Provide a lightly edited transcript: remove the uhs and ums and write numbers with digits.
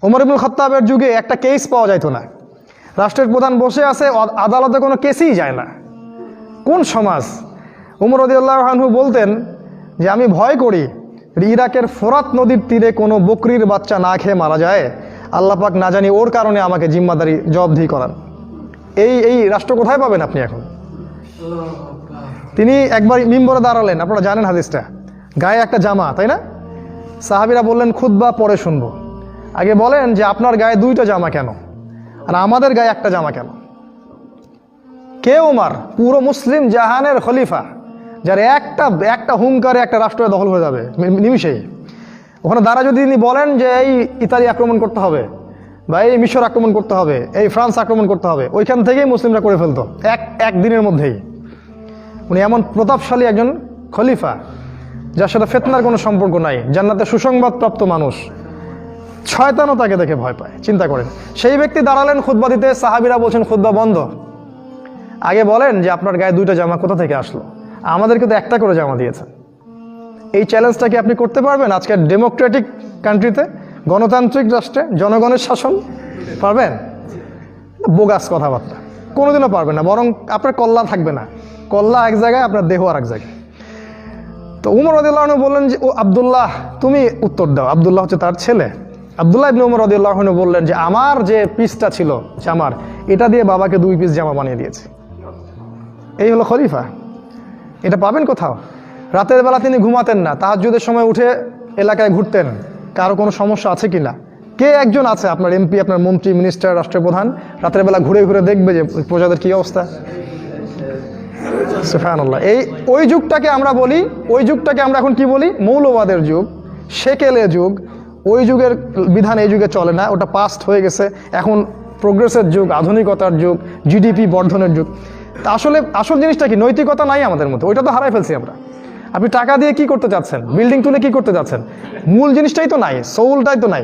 ওমর ইবনুল খাত্তাবের যুগে একটা কেস পাওয়া যাইতো না, রাষ্ট্রের প্রধান বসে আছে, আদালতে কোনো কেসই যায় না। কোন সমাজ! ওমর রাদিয়াল্লাহু আনহু বলতেন যে আমি ভয় করি ইরাকের ফোরাত নদীর তীরে কোনো বকরির বাচ্চা না খেয়ে মারা যায়, আল্লাহ পাক না জানি ওর কারণে আমাকে জিম্মাদারি জবাবদিহি করান। এই রাষ্ট্র কোথায় পাবেন আপনি এখন? তিনি একবার মিম্বরে দাঁড়ালেন, আপনারা জানেন হাদিসটা, গায়ে একটা জামা, তাই না? সাহাবীরা বললেন খুতবা পরে শুনবো, আগে বলেন যে আপনার গায়ে দুইটা জামা কেন আর আমাদের গায়ে একটা জামা কেন? কে ওমর? পুরো মুসলিম জাহানের খলিফা, যার একটা হুঙ্কারে একটা রাষ্ট্র দখল হয়ে যাবে নিমিষেই। ওখানে দ্বারা যদি তিনি বলেন যে এই ইতালি আক্রমণ করতে হবে বা এই মিশর আক্রমণ করতে হবে, এই ফ্রান্স আক্রমণ করতে হবে, ওইখান থেকেই মুসলিমরা করে ফেলতো এক দিনের মধ্যেই। উনি এমন প্রতাপশালী একজন খলিফা যার সাথে ফিতনার কোনো সম্পর্ক নাই, জান্নাতের সুসংবাদ প্রাপ্ত মানুষ, শয়তানও তাকে দেখে ভয় পায়। চিন্তা করেন, সেই ব্যক্তি দাঁড়ালেন খুতবা দিতে, সাহাবীরা বলছেন খুতবা বন্ধ, আগে বলেন যে আপনার গায়ে দুইটা জামা কোথা থেকে আসলো? আমাদেরকে তো একটা করে জামা দিয়েছেন। এই চ্যালেঞ্জটা কি আপনি করতে পারবেন আজকের ডেমোক্রেটিক কান্ট্রিতে, গণতান্ত্রিক রাষ্ট্রে, জনগণের শাসন? পারবেন? বোগাস কথাবার্তা, কোনোদিনও পারবেন না। বরং আপনার কল্লা থাকবে না, কল্লা এক জায়গায়, আপনার দেহ আর এক জায়গায়। তো উমর রাদিয়াল্লাহু আনহু বললেন যে ও আব্দুল্লাহ, তুমি উত্তর দাও। আব্দুল্লাহ হচ্ছে তার ছেলে। আব্দুল্লাহ ইবনে উমর রাদিয়াল্লাহু আনহু বললেন যে আমার যে পিসটা ছিল জামার, এটা দিয়ে বাবাকে 2 পিস জামা বানিয়ে দিয়েছে। এই হলো খলিফা। এটা পাবেন কোথাও? রাতের বেলা তিনি ঘুমাতেন না, তাহাজ্জুদের সময় উঠে এলাকায় ঘুরতেন, কারো কোনো সমস্যা আছে কিনা। কে একজন আছে আপনার এমপি, আপনার মন্ত্রী, মিনিস্টার, রাষ্ট্রপ্রধান রাতের বেলা ঘুরে ঘুরে দেখবে যে প্রজাদের কি অবস্থা? সুবহানাল্লাহ। ওই যুগটাকে আমরা বলি, ওই যুগটাকে আমরা এখন কি বলি? মৌলবাদের যুগ, সেকেলে যুগ। ওই যুগের বিধান এই যুগে চলে না, ওটা পাস্ট হয়ে গেছে। এখন প্রোগ্রেসের যুগ, আধুনিকতার যুগ, জিডিপি বর্ধনের যুগ। তা আসল জিনিসটা কি? নৈতিকতা নাই আমাদের মধ্যে, ওইটা তো হারাই ফেলছি আমরা। আপনি টাকা দিয়ে কি করতে চাচ্ছেন? বিল্ডিং তুলে কি করতে চাচ্ছেন? মূল জিনিসটাই তো নাই, সোলটাই তো নাই।